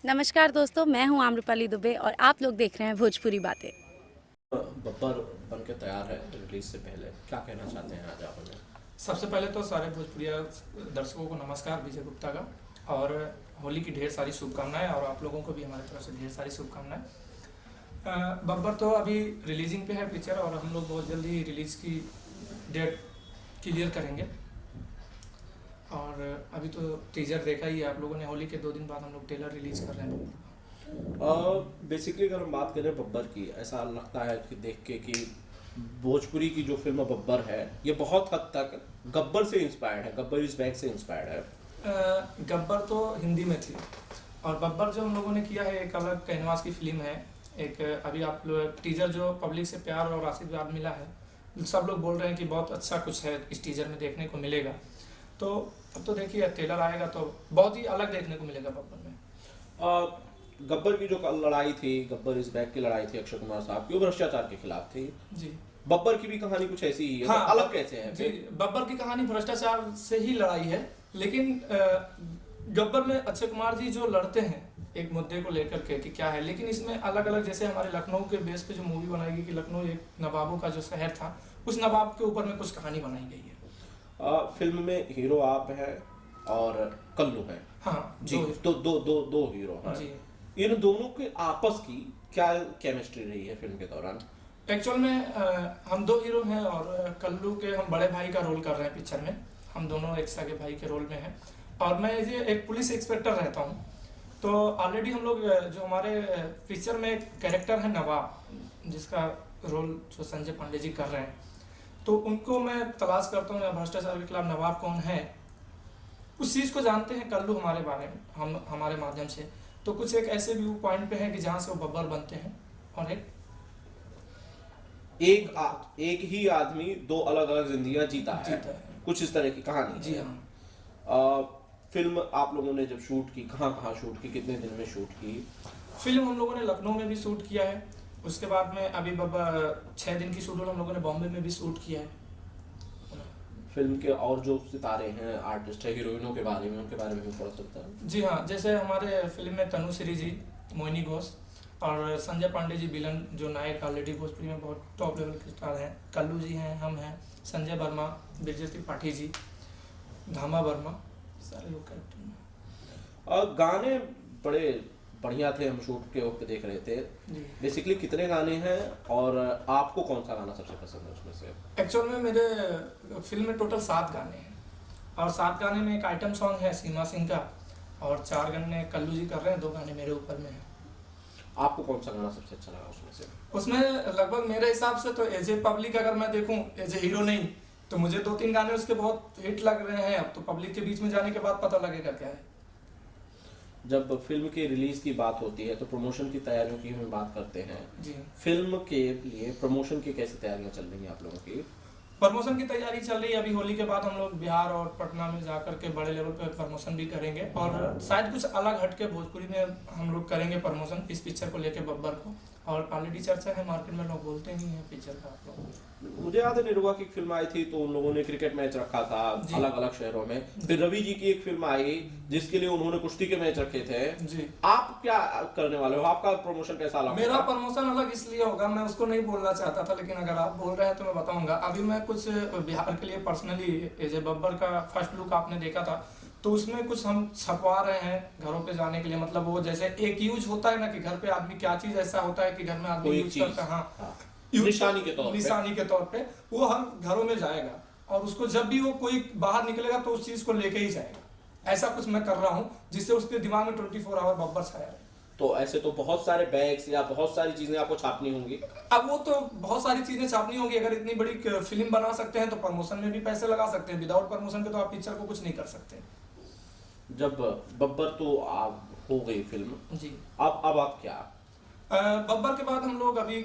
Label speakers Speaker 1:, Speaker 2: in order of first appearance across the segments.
Speaker 1: नमस्कार दोस्तों, मैं हूं आम्रपाली दुबे और आप लोग देख रहे हैं भोजपुरी बातें।
Speaker 2: बब्बर बन के तैयार है रिलीज से पहले, क्या कहना चाहते हैं आज आप हमें?
Speaker 3: सबसे पहले तो सारे भोजपुरिया दर्शकों को नमस्कार विजय गुप्ता का। और होली की ढेर सारी शुभकामनाएं और आप लोगों को भी हमारी तरफ से ढेर सारी शुभकामनाएं। बब्बर तो अभी रिलीजिंग पे है पिक्चर और हम लोग बहुत जल्दी ही रिलीज की डेट क्लियर करेंगे। और अभी तो टीजर देखा ही है आप लोगों ने, होली के 2 दिन बाद हम लोग ट्रेलर रिलीज कर रहे हैं।
Speaker 2: बेसिकली अगर हम बात करें बब्बर की, ऐसा लगता है कि देख के कि भोजपुरी की जो फिल्म बब्बर है ये बहुत हद तक गब्बर से इंस्पायर्ड है, गब्बर इज बैक से इंस्पायर्ड है।
Speaker 3: गब्बर तो हिंदी में थी और बब्बर जो हम लोगों ने किया है एक अलग कैनवास की फिल्म है। एक अभी आप लोग टीजर जो पब्लिक से प्यार और आशीर्वाद मिला है, सब लोग बोल रहे हैं कि बहुत अच्छा कुछ है इस टीजर में देखने को मिलेगा। तो अब तो देखिए ट्रेलर आएगा तो बहुत ही अलग देखने को मिलेगा बब्बर में।
Speaker 2: गब्बर की जो लड़ाई थी, गब्बर इज बैक की लड़ाई थी अक्षय कुमार साहब की, वो भ्रष्टाचार के खिलाफ थी।
Speaker 3: जी,
Speaker 2: बब्बर की भी कहानी कुछ ऐसी ही है।
Speaker 3: हाँ,
Speaker 2: तो अलग कैसे है
Speaker 3: जी,
Speaker 2: फिर?
Speaker 3: बब्बर की कहानी भ्रष्टाचार से ही लड़ाई है, लेकिन गब्बर में अक्षय कुमार जी जो लड़ते हैं एक मुद्दे को लेकर के कि क्या है, लेकिन इसमें अलग अलग, जैसे हमारे लखनऊ के बेस पे जो मूवी बनाएगी कि लखनऊ एक नवाबों का जो शहर था, उस नवाब के ऊपर में कुछ कहानी बनाई गई है।
Speaker 2: फिल्म में हीरो आप हैं और कल्लू है।
Speaker 3: हाँ
Speaker 2: जी, दो हीरो हैं
Speaker 3: जी।
Speaker 2: इन दोनों के आपस की क्या केमिस्ट्री रही है फिल्म के दौरान?
Speaker 3: एक्चुअल में हम 2 हीरो हैं और कल्लू के हम बड़े भाई का रोल कर रहे हैं पिक्चर में। हम दोनों एक सगे भाई के रोल में हैं और मैं ये एक पुलिस इंस्पेक्टर रहता हूँ। तो ऑलरेडी हम लोग जो हमारे पिक्चर में एक कैरेक्टर है नवाब, जिसका रोल जो संजय पांडे जी कर रहे हैं, तो उनको मैं तलाश करता हूँ भ्रष्टाचार के खिलाफ नवाब कौन है। उस चीज़ को जानते हैं कल्लू हमारे बारे में, हम हमारे माध्यम से। तो कुछ एक ऐसे व्यू पॉइंट पे है कि जहाँ से वो बब्बर बनते हैं और
Speaker 2: एक ही आदमी 2 अलग अलग जिंदगियां जीता है। कुछ इस तरह की कहानी
Speaker 3: जी
Speaker 2: है।
Speaker 3: हाँ।
Speaker 2: फिल्म आप लोगों ने जब शूट की, कहाँ शूट की, कितने दिन में शूट की?
Speaker 3: फिल्म हम लोगों ने लखनऊ में भी शूट किया है, उसके बाद में अभी 6 दिन की शेड्यूल हम लोगों ने बॉम्बे में भी शूट किया है।
Speaker 2: फिल्म के और जो सितारे हैं, आर्टिस्ट है, हीरोइनों के बारे में, उनके बारे में भी थोड़ा सकता है?
Speaker 3: जी हाँ, जैसे हमारे फिल्म में तनुश्री जी, मोहिनी घोष और संजय पांडे जी विलन जो नायक ऑलरेडी भोजपुरी में बहुत टॉप लेवल के स्टार हैं। कल्लू जी हैं, हम हैं, संजय वर्मा, ब्रिजेश त्रिपाठी जी, धामा वर्मा, सारे लोग कैरेक्टर में।
Speaker 2: और गाने बड़े बढ़िया थे, हम शूट के वक्त देख रहे थे। बेसिकली कितने गाने हैं और आपको कौन सा गाना सबसे पसंद है उसमें से?
Speaker 3: एक्चुअल में मेरे फिल्म में टोटल 7 गाने हैं और 7 गाने में एक आइटम सॉन्ग है सीमा सिंह का और 4 गाने कल्लू जी कर रहे हैं, 2 गाने मेरे ऊपर में है।
Speaker 2: आपको कौन सा गाना सबसे अच्छा लगा उसमें से?
Speaker 3: उसमें लगभग मेरे हिसाब से तो एज ए पब्लिक अगर मैं देखूं, एज ए हीरो नहीं, तो मुझे 2-3 गाने उसके बहुत हिट लग रहे हैं। अब तो पब्लिक के बीच में जाने के बाद पता लगेगा क्या है।
Speaker 2: जब फिल्म की रिलीज की बात होती है तो प्रमोशन की तैयारियों की हम बात करते हैं
Speaker 3: जी।
Speaker 2: फिल्म के लिए प्रमोशन की कैसे तैयारियां चल रही हैं आप लोगों की?
Speaker 3: प्रमोशन की तैयारी चल रही है। अभी होली के बाद हम लोग बिहार और पटना में जाकर के बड़े लेवल पे प्रमोशन भी करेंगे और शायद कुछ अलग हटके भोजपुरी में हम लोग करेंगे प्रमोशन इस पिक्चर को लेके बब्बर को। और ऑलरेडी चर्चा है मार्केट में, लोग बोलते ही हैं पिक्चर का। आप लोग,
Speaker 2: मुझे याद है निरुआ की फिल्म आई थी तो उन लोगों ने क्रिकेट मैच रखा था अलग अलग शहरों में। फिर रवि जी की एक फिल्म आई जिसके लिए उन्होंने कुश्ती के मैच रखे थे
Speaker 3: जी।
Speaker 2: आप क्या करने वाले हो? आपका प्रमोशन कैसा अलग?
Speaker 3: मेरा प्रमोशन अलग इसलिए होगा, मैं उसको नहीं बोलना चाहता था, लेकिन अगर आप बोल रहे हैं तो मैं बताऊंगा। अभी मैं कुछ बिहार के लिए पर्सनली, एज ए बब्बर का फर्स्ट लुक आपने देखा था, तो उसमें कुछ हम छपवा रहे हैं घरों पे जाने के लिए। मतलब वो जैसे एक यूज होता है ना कि घर पे आदमी क्या चीज ऐसा होता है कि घर में आदमी यूज करता है, हाँ, निशानी के तौर पे वो हम घरों में जाएगा और उसको जब भी वो कोई बाहर निकलेगा तो उस चीज को लेके ही जाएगा। ऐसा कुछ मैं कर रहा हूँ जिससे उसके दिमाग में 24 आवर बब्बर छाया रहे।
Speaker 2: तो ऐसे तो बहुत सारे बैग्स या बहुत सारी चीजें आपको छापनी होंगी।
Speaker 3: अब वो तो बहुत सारी चीजें छापनी होंगी। अगर इतनी बड़ी फिल्म बना सकते हैं तो प्रमोशन में भी पैसे लगा सकते हैं। विदाउट प्रमोशन के तो आप पिक्चर को कुछ नहीं कर सकते।
Speaker 2: जब बब्बर तो आप हो गई फिल्म
Speaker 3: जी,
Speaker 2: अब आप क्या?
Speaker 3: बब्बर के बाद हम लोग अभी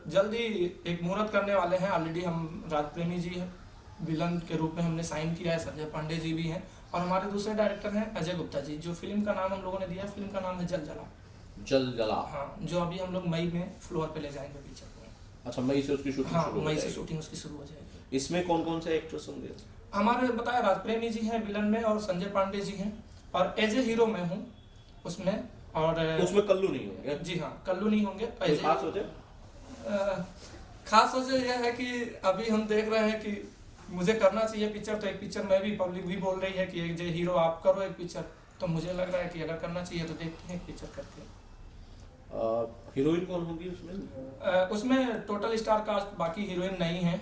Speaker 3: जल्दी एक मुहूर्त करने वाले हैं। ऑलरेडी हम राज प्रेमी जी हैं, विलन के रूप में हमने साइन किया है। संजय पांडे जी भी हैं और हमारे दूसरे डायरेक्टर हैं अजय गुप्ता जी। जो फिल्म का नाम हम लोगों ने दिया, फिल्म का नाम है जल जला।
Speaker 2: जल जला,
Speaker 3: हाँ, जो अभी हम लोग मई में फ्लोर पे ले जाएंगे पिक्चर को।
Speaker 2: अच्छा, मई से उसकी शूटिंग
Speaker 3: हाँ,
Speaker 2: शुरू हो
Speaker 3: मई से
Speaker 2: जाएगी।
Speaker 3: शूटिंग उसकी शुरू हो जाएगी।
Speaker 2: इसमें कौन कौन से एक्ट्रेस होंगे?
Speaker 3: हमारे बताया राज प्रेमी जी हैं विलन में और संजय पांडे जी हैं और एज ए हीरो मैं हूँ उसमें। और
Speaker 2: तो उसमें कल्लू नहीं होंगे?
Speaker 3: जी हाँ, कल्लू नहीं होंगे।
Speaker 2: कोई खास वजह?
Speaker 3: खास वजह यह है कि अभी हम देख रहे हैं कि मुझे करना चाहिए पिक्चर, तो एक पिक्चर मैं भी, पब्लिक भी बोल रही है कि एक जो हीरो आप करो एक पिक्चर, तो मुझे लग रहा है कि अगर करना चाहिए तो देखते हैं एक पिक्चर करके।
Speaker 2: हीरोइन कौन होगी उसमें?
Speaker 3: उसमें टोटल स्टार कास्ट बाकी हीरोइन नहीं है।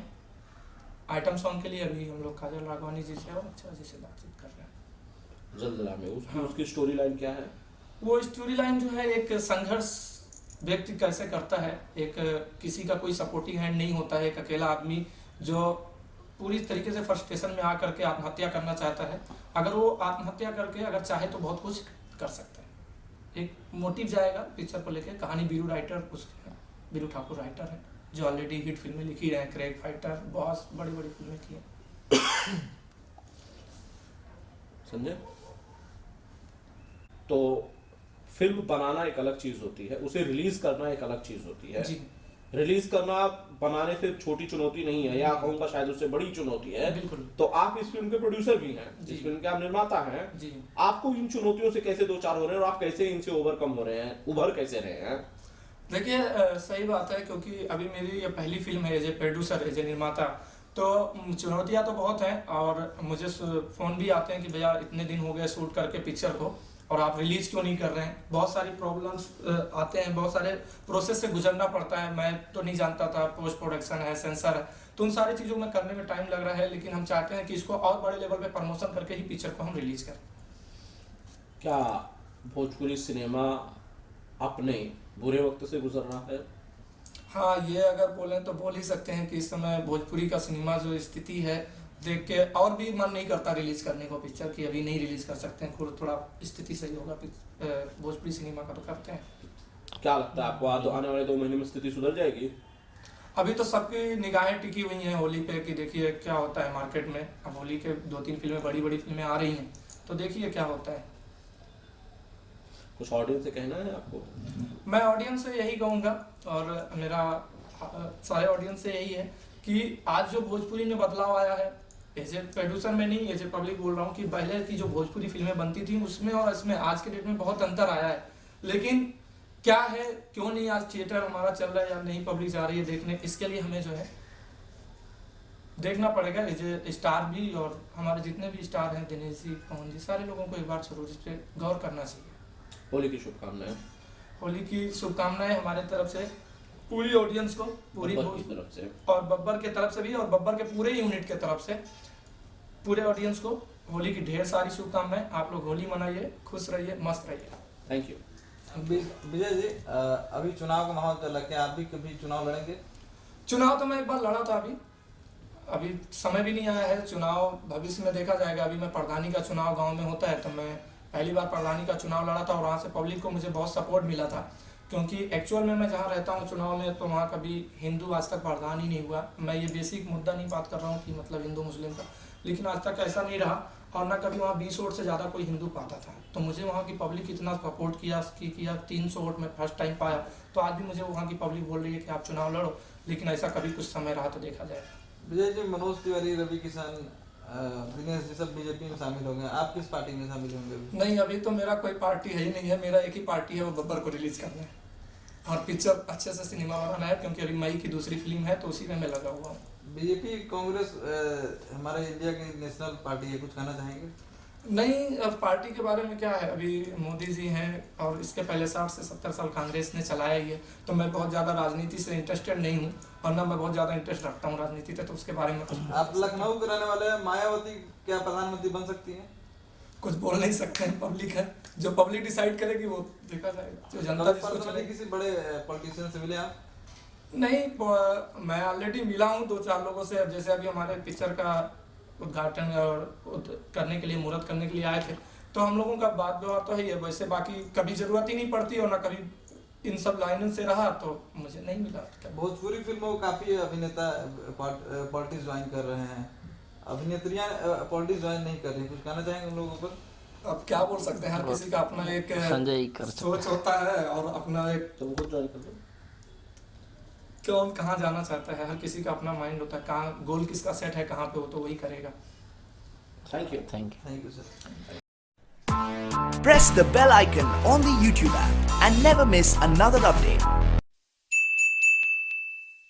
Speaker 3: आइटम सॉन्ग के लिए अभी हम लोग काजल राघवानी जी से और अच्छा जी से बातचीत कर रहे हैं।
Speaker 2: जल्दला में उसकी
Speaker 3: हाँ।
Speaker 2: उसकी स्टोरी लाइन क्या है?
Speaker 3: वो स्टोरी लाइन जो है, एक संघर्ष व्यक्ति कैसे करता है, एक किसी का कोई सपोर्टिंग हैंड नहीं होता है, एक अकेला आदमी जो पूरी तरीके से फ्रस्ट्रेशन में आकर के आत्महत्या करना चाहता है, अगर वो आत्महत्या करके अगर चाहे तो बहुत कुछ कर सकता है। एक मोटिव जाएगा पिक्चर को लेके। कहानी बीरू राइटर उसके हैं, बीरू ठाकुर राइटर है, जो ऑलरेडी हिट फिल्में लिखी रहे हैं, क्रेग फाइटर, बहुत बड़ी बड़ी फिल्में की हैं।
Speaker 2: समझे? तो फिल्म बनाना एक अलग चीज होती है, उसे रिलीज करना एक अलग चीज होती है।
Speaker 3: जी
Speaker 2: रिलीज करना बनाने से छोटी चुनौती नहीं है, या कहूँगा शायद उससे बड़ी चुनौती है।
Speaker 3: बिल्कुल।
Speaker 2: तो आप इस फिल्म के प्रोड्यूसर भी हैं,
Speaker 3: जी।
Speaker 2: इस फिल्म के आप निर्माता हैं।
Speaker 3: जी।
Speaker 2: आपको इन चुनौतियों से कैसे दो चार हो रहे हैं और आप कैसे इनसे ओवरकम हो रहे हैं, उभर कैसे रहे हैं?
Speaker 3: देखिए, सही बात है, क्योंकि अभी मेरी ये पहली फिल्म है as a producer, as a निर्माता, तो चुनौतियां तो बहुत हैं। और मुझे फ़ोन भी आते हैं कि भैया इतने दिन हो गए शूट करके पिक्चर को और आप रिलीज़ क्यों नहीं कर रहे हैं। बहुत सारी प्रॉब्लम्स आते हैं, बहुत सारे प्रोसेस से गुजरना पड़ता है। मैं तो नहीं जानता था, पोस्ट प्रोडक्शन है, सेंसर है, तो उन सारी चीज़ों में करने में टाइम लग रहा है। लेकिन हम चाहते हैं कि इसको और बड़े लेवल पे प्रमोशन करके ही पिक्चर को हम रिलीज़ करें।
Speaker 2: क्या भोजपुरी सिनेमा अपने बुरे वक्त से गुजर रहा है?
Speaker 3: हाँ, ये अगर बोलें तो बोल ही सकते हैं कि इस समय भोजपुरी का सिनेमा जो स्थिति है देख के और भी मन नहीं करता रिलीज करने को पिक्चर की। अभी नहीं रिलीज कर सकते हैं, थोड़ा स्थिति सही होगा भोजपुरी सिनेमा का तो करते हैं।
Speaker 2: क्या लगता है आपको आने वाले 2 महीने में स्थिति सुधर जाएगी?
Speaker 3: अभी तो सबकी निगाहें टिकी हुई हैं होली पे कि देखिए क्या होता है मार्केट में। अब होली के 2-3 फिल्में, बड़ी बड़ी फिल्में आ रही हैं, तो देखिए क्या होता है।
Speaker 2: कुछ ऑडियंस से कहना है आपको?
Speaker 3: मैं ऑडियंस से यही कहूँगा और मेरा सारे ऑडियंस से यही है कि आज जो भोजपुरी में बदलाव आया है, एज ए प्रोड्यूसर में नहीं, एज ए पब्लिक बोल रहा हूँ कि पहले की जो भोजपुरी फिल्में बनती थी उसमें और इसमें आज के डेट में बहुत अंतर आया है। लेकिन क्या है, क्यों नहीं आज थिएटर हमारा चल रहा है या नहीं पब्लिक जा रही है देखने, इसके लिए हमें जो है देखना पड़ेगा। एज ए स्टार भी और हमारे जितने भी स्टार हैं, दिनेश जी, पवन जी, सारे लोगों को एक बार जरूर इस पर गौर करना चाहिए।
Speaker 2: होली की शुभकामनाएं।
Speaker 3: होली की शुभकामनाएं हमारे तरफ से पूरी ऑडियंस को, पूरी
Speaker 2: बब्बर की तरफ से
Speaker 3: और बब्बर के तरफ से भी, और बब्बर के पूरे यूनिट के तरफ से पूरे ऑडियंस को होली की ढेर सारी शुभकामनाएं। आप लोग होली मनाइए, खुश रहिए, मस्त रहिए।
Speaker 2: Thank you.
Speaker 4: विजय जी, अभी चुनाव का माहौल चल रहा है, आप भी कभी चुनाव लड़ेंगे?
Speaker 3: चुनाव तो मैं एक बार लड़ा था, अभी समय भी नहीं आया है। चुनाव भविष्य में देखा जाएगा। अभी मैं प्रधानी का चुनाव गाँव में होता है, तो मैं पहली बार प्रधानी का चुनाव लड़ा था और वहाँ से पब्लिक को मुझे बहुत सपोर्ट मिला था। क्योंकि एक्चुअल में मैं जहाँ रहता हूँ चुनाव में, तो वहाँ कभी हिंदू आज तक प्रधान ही नहीं हुआ। मैं ये बेसिक मुद्दा नहीं बात कर रहा हूँ कि मतलब हिंदू मुस्लिम का, लेकिन आज तक ऐसा नहीं रहा। और ना कभी वहाँ 20 वोट से ज़्यादा कोई हिंदू पाता था। तो मुझे वहाँ की पब्लिक इतना सपोर्ट किया 300 वोट में फर्स्ट टाइम पाया। तो आज भी मुझे वहाँ की पब्लिक बोल रही है कि आप चुनाव लड़ो, लेकिन ऐसा कभी कुछ समय रहा तो देखा जाएगा।
Speaker 4: विजय जी, मनोज तिवारी, रवि किशन, दिनेश जी सब बीजेपी में शामिल हो गए, आप किस पार्टी में शामिल होंगे?
Speaker 3: नहीं, अभी तो मेरा कोई पार्टी है ही नहीं है। मेरा एक ही पार्टी है, वो बब्बर को रिलीज करना है और पिक्चर अच्छे से सिनेमा बनाना है। क्योंकि अभी मई की दूसरी फिल्म है, तो उसी में मैं लगा हुआ हूँ।
Speaker 4: बीजेपी, कांग्रेस हमारे इंडिया की नेशनल पार्टी है, कुछ कहना चाहेंगे?
Speaker 3: नहीं, अब पार्टी के बारे में क्या है, अभी मोदी जी हैं और इसके पहले 60 से 70 साल कांग्रेस ने चलाया ही है। तो मैं बहुत ज़्यादा राजनीति से इंटरेस्टेड नहीं हूँ और ना मैं बहुत ज़्यादा इंटरेस्ट रखता हूँ राजनीति से, तो उसके बारे में कुछ
Speaker 4: आप लखनऊ के रहने वाले हैं, मायावती क्या प्रधानमंत्री बन सकती हैं?
Speaker 3: कुछ बोल नहीं सकते हैं, पब्लिक है, जो पब्लिक डिसाइड करेगी वो देखा जाएगा। जो जनता जिसको चलेगी।
Speaker 4: किसी बड़े पॉलिटिशियन से मिले आप?
Speaker 3: नहीं, मैं ऑलरेडी मिला हूँ 2-4 लोगों से। जैसे अभी हमारे पिक्चर का उद्घाटन और करने के लिए, मुहूर्त करने के लिए आए थे, तो हम लोगों का बात व्यवहार तो है ही है। वैसे बाकी कभी जरूरत ही नहीं पड़ती और ना कभी इन सब लाइनों से रहा, तो मुझे नहीं मिला।
Speaker 4: भोजपुरी फिल्मों काफी अभिनेता पॉलिटिक्स ज्वाइन कर रहे हैं, अभिनेत्रियां पॉलिटिक्स ज्वाइन नहीं कर रही, कुछ कहना चाहेंगे उन लोगों पर?
Speaker 3: अब क्या बोल सकते हैं, हर किसी का अपना एक सोच होता है और अपना एक,
Speaker 2: तो वो ज्वाइन कर लो।
Speaker 3: कौन कहाँ जाना चाहता है, हर किसी का अपना माइंड होता है, कहाँ गोल किसका सेट है कहाँ पे, हो तो वही करेगा।
Speaker 2: Thank you
Speaker 4: sir.
Speaker 5: Press the bell icon on the YouTube app and never miss another update.